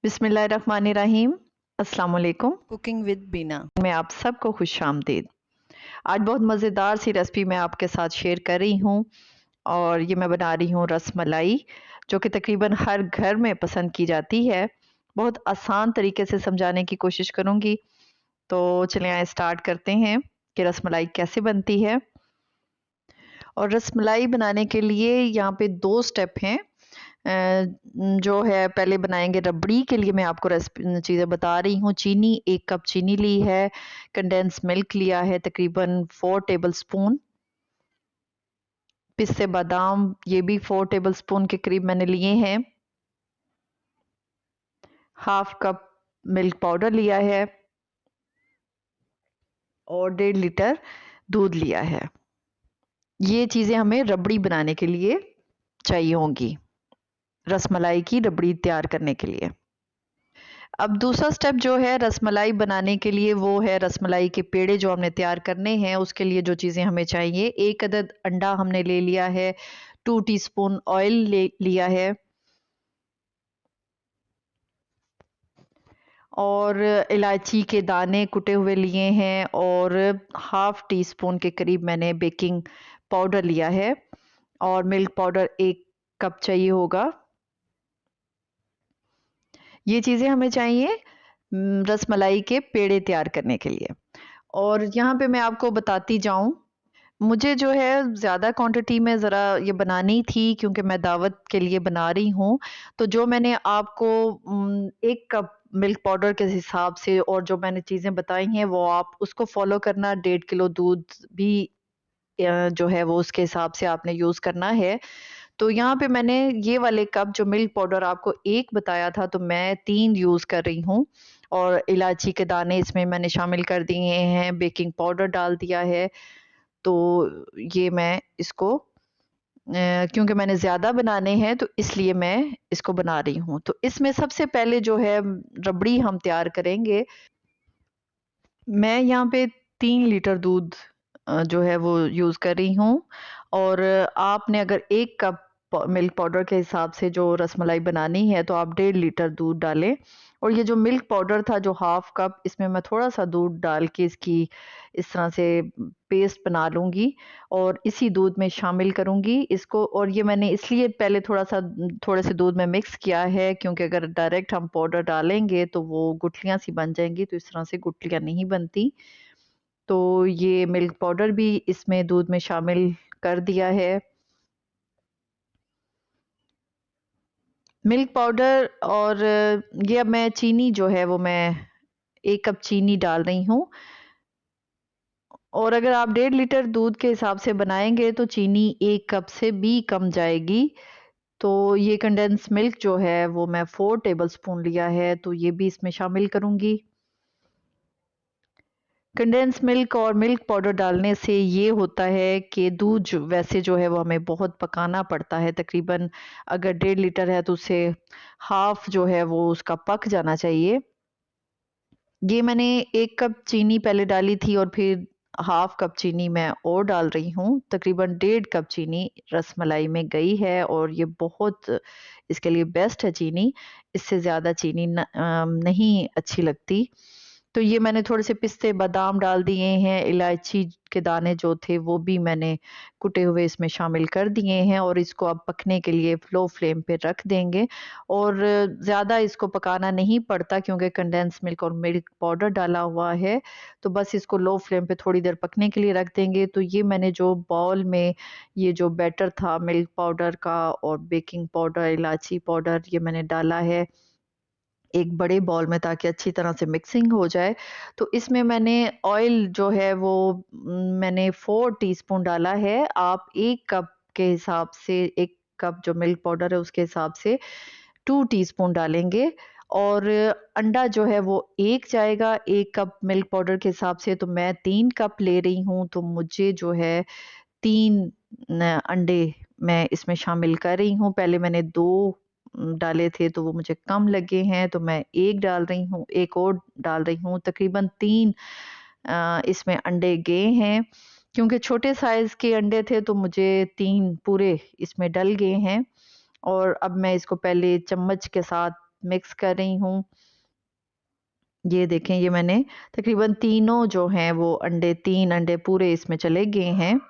बिस्मिल्लाहिर्रहमानिर्रहीम। अस्सलाम वालेकुम। कुकिंग विद बीना मैं आप सबको खुश आमदीद। आज बहुत मज़ेदार सी रेसिपी मैं आपके साथ शेयर कर रही हूँ और ये मैं बना रही हूँ रसमलाई, जो कि तकरीबन हर घर में पसंद की जाती है। बहुत आसान तरीके से समझाने की कोशिश करूँगी। तो चलिए आइए स्टार्ट करते हैं कि रसमलाई कैसे बनती है। और रसमलाई बनाने के लिए यहाँ पे 2 स्टेप हैं। जो है पहले बनाएंगे रबड़ी के लिए मैं आपको रेसिपी चीज़ें बता रही हूँ। चीनी 1 कप चीनी ली है, कंडेंस मिल्क लिया है तकरीबन 4 टेबल स्पून, पिस्ते बादाम ये भी 4 टेबल स्पून के करीब मैंने लिए हैं, हाफ कप मिल्क पाउडर लिया है और 1.5 लीटर दूध लिया है। ये चीज़ें हमें रबड़ी बनाने के लिए चाहिए होंगी, रसमलाई की रबड़ी तैयार करने के लिए। अब दूसरा स्टेप जो है रसमलाई बनाने के लिए वो है रसमलाई के पेड़े जो हमने तैयार करने हैं। उसके लिए जो चीज़ें हमें चाहिए, 1 अदद अंडा हमने ले लिया है, 2 टीस्पून ऑयल ले लिया है और इलायची के दाने कुटे हुए लिए हैं और हाफ टी स्पून के करीब मैंने बेकिंग पाउडर लिया है और मिल्क पाउडर 1 कप चाहिए होगा। ये चीज़ें हमें चाहिए रसमलाई के पेड़े तैयार करने के लिए। और यहाँ पे मैं आपको बताती जाऊँ, मुझे जो है ज़्यादा क्वांटिटी में ज़रा ये बनानी थी क्योंकि मैं दावत के लिए बना रही हूँ। तो जो मैंने आपको 1 कप मिल्क पाउडर के हिसाब से और जो मैंने चीज़ें बताई हैं वो आप उसको फ़ॉलो करना। 1.5 किलो दूध भी जो है वो उसके हिसाब से आपने यूज़ करना है। तो यहाँ पे मैंने ये वाले कप जो मिल्क पाउडर आपको 1 बताया था तो मैं 3 यूज़ कर रही हूँ और इलायची के दाने इसमें मैंने शामिल कर दिए हैं, बेकिंग पाउडर डाल दिया है। तो ये मैं इसको क्योंकि मैंने ज़्यादा बनाने हैं तो इसलिए मैं इसको बना रही हूँ। तो इसमें सबसे पहले जो है रबड़ी हम तैयार करेंगे। मैं यहाँ पे 3 लीटर दूध जो है वो यूज़ कर रही हूँ और आपने अगर 1 कप मिल्क पाउडर के हिसाब से जो रसमलाई बनानी है तो आप 1.5 लीटर दूध डालें। और ये जो मिल्क पाउडर था जो हाफ कप, इसमें मैं थोड़ा-सा दूध डाल के इसकी इस तरह से पेस्ट बना लूँगी और इसी दूध में शामिल करूँगी इसको। और ये मैंने इसलिए पहले थोड़े से दूध में मिक्स किया है क्योंकि अगर डायरेक्ट हम पाउडर डालेंगे तो वो गुठलियाँ सी बन जाएँगी, तो इस तरह से गुठलियाँ नहीं बनती। तो ये मिल्क पाउडर भी इसमें दूध में शामिल कर दिया है। मिल्क पाउडर और ये अब मैं चीनी जो है वो मैं 1 कप चीनी डाल रही हूँ और अगर आप 1.5 लीटर दूध के हिसाब से बनाएँगे तो चीनी 1 कप से भी कम जाएगी। तो ये कंडेंस मिल्क जो है वो मैं 4 टेबल स्पून लिया है तो ये भी इसमें शामिल करूँगी। कंडेंस मिल्क और मिल्क पाउडर डालने से ये होता है कि दूध वैसे जो है वो हमें बहुत पकाना पड़ता है। तकरीबन अगर 1.5 लीटर है तो उसे हाफ जो है वो उसका पक जाना चाहिए। ये मैंने 1 कप चीनी पहले डाली थी और फिर हाफ कप चीनी मैं और डाल रही हूँ। तकरीबन 1.5 कप चीनी रसमलाई में गई है और ये बहुत इसके लिए बेस्ट है चीनी। इससे ज़्यादा चीनी नहीं अच्छी लगती। तो ये मैंने थोड़े से पिस्ते बादाम डाल दिए हैं, इलायची के दाने जो थे वो भी मैंने कुटे हुए इसमें शामिल कर दिए हैं और इसको अब पकने के लिए लो फ्लेम पे रख देंगे। और ज़्यादा इसको पकाना नहीं पड़ता क्योंकि कंडेंस मिल्क और मिल्क पाउडर डाला हुआ है। तो बस इसको लो फ्लेम पे थोड़ी देर पकने के लिए रख देंगे। तो ये मैंने जो बाउल में ये जो बैटर था मिल्क पाउडर का और बेकिंग पाउडर, इलायची पाउडर, ये मैंने डाला है एक बड़े बाउल में ताकि अच्छी तरह से मिक्सिंग हो जाए। तो इसमें मैंने ऑयल जो है वो मैंने 4 टीस्पून डाला है। आप 1 कप के हिसाब से 1 कप जो मिल्क पाउडर है उसके हिसाब से 2 टीस्पून डालेंगे और अंडा जो है वो 1 जाएगा 1 कप मिल्क पाउडर के हिसाब से। तो मैं 3 कप ले रही हूँ तो मुझे जो है 3 अंडे मैं इसमें शामिल कर रही हूँ। पहले मैंने 2 डाले थे तो वो मुझे कम लगे हैं तो मैं 1 डाल रही हूँ, 1 और डाल रही हूँ। तकरीबन 3 इसमें अंडे गए हैं। क्योंकि छोटे साइज़ के अंडे थे तो मुझे 3 पूरे इसमें डल गए हैं। और अब मैं इसको पहले चम्मच के साथ मिक्स कर रही हूँ। ये देखें, ये मैंने तकरीबन तीनों जो हैं वो अंडे, 3 अंडे पूरे इसमें चले गए हैं।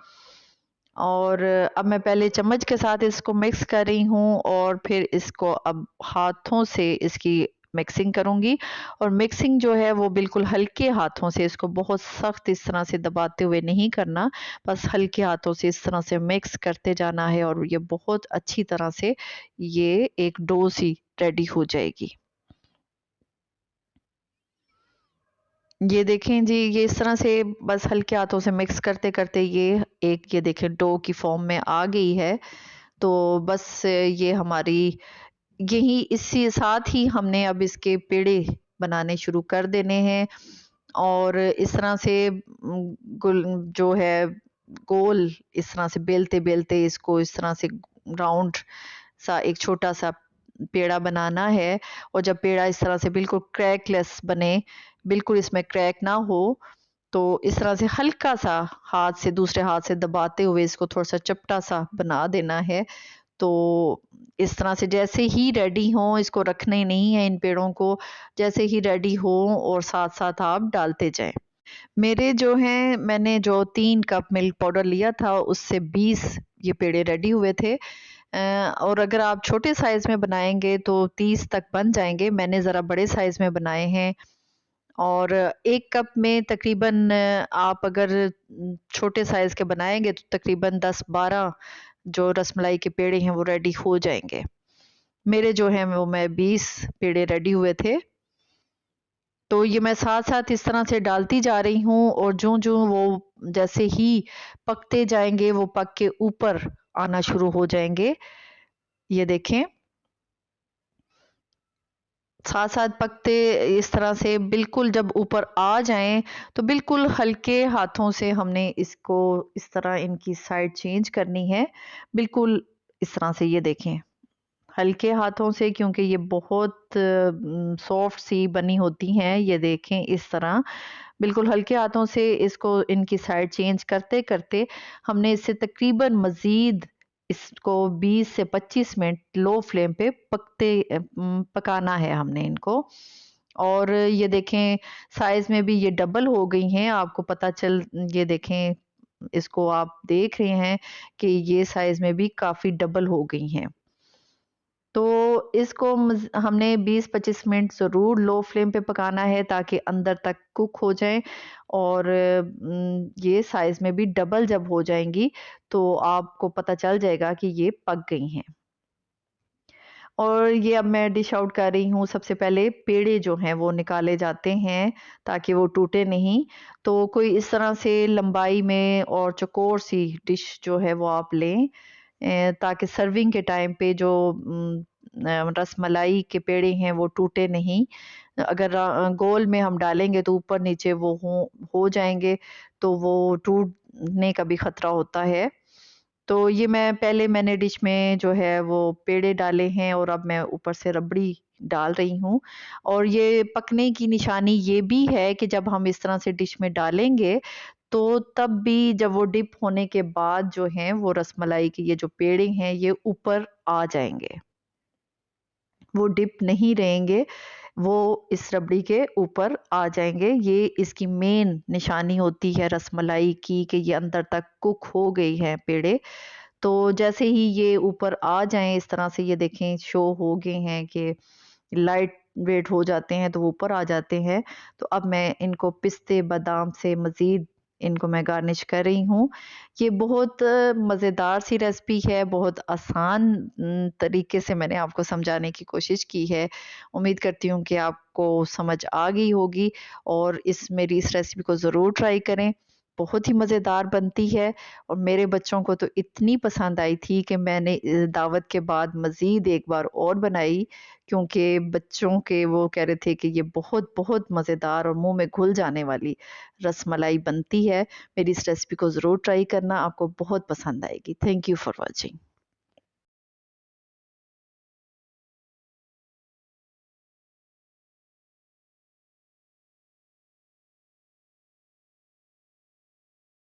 और अब मैं पहले चम्मच के साथ इसको मिक्स कर रही हूँ और फिर इसको अब हाथों से इसकी मिक्सिंग करूँगी। और मिक्सिंग जो है वो बिल्कुल हल्के हाथों से, इसको बहुत सख्त इस तरह से दबाते हुए नहीं करना, बस हल्के हाथों से इस तरह से मिक्स करते जाना है और ये बहुत अच्छी तरह से ये एक डो सी रेडी हो जाएगी। ये देखें जी, ये इस तरह से बस हल्के हाथों से मिक्स करते करते ये देखें डो की फॉर्म में आ गई है। तो बस ये हमारी यही इसी साथ ही हमने अब इसके पेड़े बनाने शुरू कर देने हैं। और इस तरह से गुल जो है गोल इस तरह से बेलते बेलते इसको इस तरह से राउंड सा एक छोटा सा पेड़ा बनाना है। और जब पेड़ा इस तरह से बिल्कुल क्रैकलेस बने, बिल्कुल इसमें क्रैक ना हो, तो इस तरह से हल्का सा हाथ से, दूसरे हाथ से दबाते हुए इसको थोड़ा सा चपटा सा बना देना है। तो इस तरह से जैसे ही रेडी हो, इसको रखने नहीं है इन पेड़ों को, जैसे ही रेडी हो और साथ साथ आप डालते जाएं। मेरे जो हैं, मैंने जो 3 कप मिल्क पाउडर लिया था उससे 20 ये पेड़े रेडी हुए थे। और अगर आप छोटे साइज में बनाएंगे तो 30 तक बन जाएंगे। मैंने ज़रा बड़े साइज में बनाए हैं। और 1 कप में तकरीबन आप अगर छोटे साइज के बनाएंगे तो तकरीबन 10-12 जो रसमलाई के पेड़े हैं वो रेडी हो जाएंगे। मेरे जो हैं वो मैं 20 पेड़े रेडी हुए थे। तो ये मैं साथ-साथ इस तरह से डालती जा रही हूँ और जो वो जैसे ही पकते जाएँगे, वो पक के ऊपर आना शुरू हो जाएँगे। ये देखें, साथ-साथ पकते इस तरह से बिल्कुल जब ऊपर आ जाएँ, तो बिल्कुल हल्के हाथों से हमने इसको इस तरह इनकी साइड चेंज करनी है। बिल्कुल इस तरह से ये देखें। हल्के हाथों से, क्योंकि ये बहुत सॉफ्ट सी बनी होती हैं। ये देखें इस तरह बिल्कुल हल्के हाथों से इसको इनकी साइड चेंज करते करते हमने इससे तकरीबन मज़ीद इसको 20 से 25 मिनट लो फ्लेम पे पकाना है हमने इनको। और ये देखें साइज में भी ये डबल हो गई हैं, आपको पता चल, ये देखें, इसको आप देख रहे हैं कि ये साइज में भी काफ़ी डबल हो गई हैं। तो इसको हमने 20-25 मिनट ज़रूर लो फ्लेम पे पकाना है ताकि अंदर तक कुक हो जाएँ। और ये साइज़ में भी डबल जब हो जाएँगी तो आपको पता चल जाएगा कि ये पक गई हैं। और ये अब मैं डिश आउट कर रही हूँ। सबसे पहले पेड़े जो हैं वो निकाले जाते हैं ताकि वो टूटे नहीं। तो कोई इस तरह से लंबाई में और चौकोर सी डिश जो है वो आप लें, ताकि सर्विंग के टाइम पे जो रसमलाई के पेड़े हैं वो टूटे नहीं। अगर गोल में हम डालेंगे तो ऊपर नीचे वो हो जाएँगे, तो वो टूटने का भी खतरा होता है। तो ये मैंने डिश में जो है वो पेड़े डाले हैं और अब मैं ऊपर से रबड़ी डाल रही हूँ। और ये पकने की निशानी ये भी है कि जब हम इस तरह से डिश में डालेंगे, तो तब भी जब वो डिप होने के बाद जो हैं वो रसमलाई के ये जो पेड़े हैं ये ऊपर आ जाएँगे। वो डिप नहीं रहेंगे, वो इस रबड़ी के ऊपर आ जाएँगे। ये इसकी मेन निशानी होती है रसमलाई की कि ये अंदर तक कुक हो गई है पेड़े। तो जैसे ही ये ऊपर आ जाएँ इस तरह से, ये देखें शो हो गए हैं कि लाइट वेट हो जाते हैं तो वो ऊपर आ जाते हैं। तो अब मैं इनको पिस्ते बादाम से मज़ीद इनको मैं गार्निश कर रही हूँ। ये बहुत मज़ेदार सी रेसिपी है, बहुत आसान तरीके से मैंने आपको समझाने की कोशिश की है। उम्मीद करती हूँ कि आपको समझ आ गई होगी और मेरी इस रेसिपी को ज़रूर ट्राई करें। बहुत ही मज़ेदार बनती है और मेरे बच्चों को तो इतनी पसंद आई थी कि मैंने दावत के बाद मज़ीद एक बार और बनाई, क्योंकि बच्चों के वो कह रहे थे कि ये बहुत बहुत मज़ेदार और मुंह में घुल जाने वाली रसमलाई बनती है। मेरी इस रेसिपी को ज़रूर ट्राई करना, आपको बहुत पसंद आएगी। Thank you for watching.